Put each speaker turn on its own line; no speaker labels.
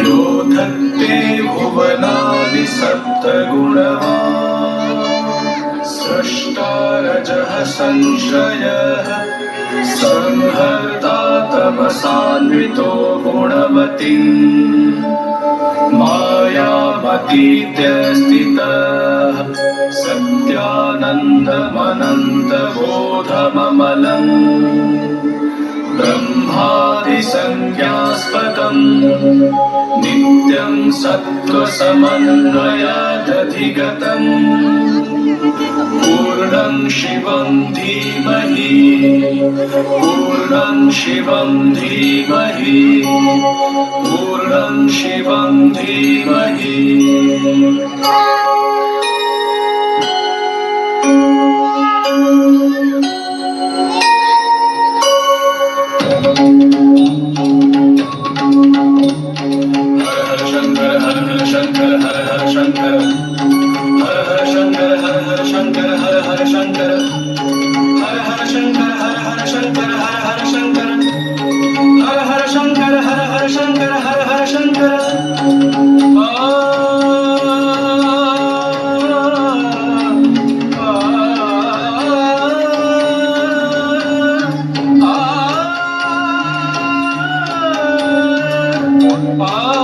यो धत्ते भुवनानि सप्तगुणवान् स्रष्टारजः संश्रयः संहर्ता तमसान्वितो गुणवतीम् मायामतीत्यस्थितः सत्यानन्दमनन्तबोधममलम् ब्रह्मादिसंज्ञास्पदम् नित्यं सत्त्वसमन्वयादधिगतम् पूर्णं शिवं धीमहि पूर्णं शिवं धीमहि पूर्णं शिवं धीमहि Ah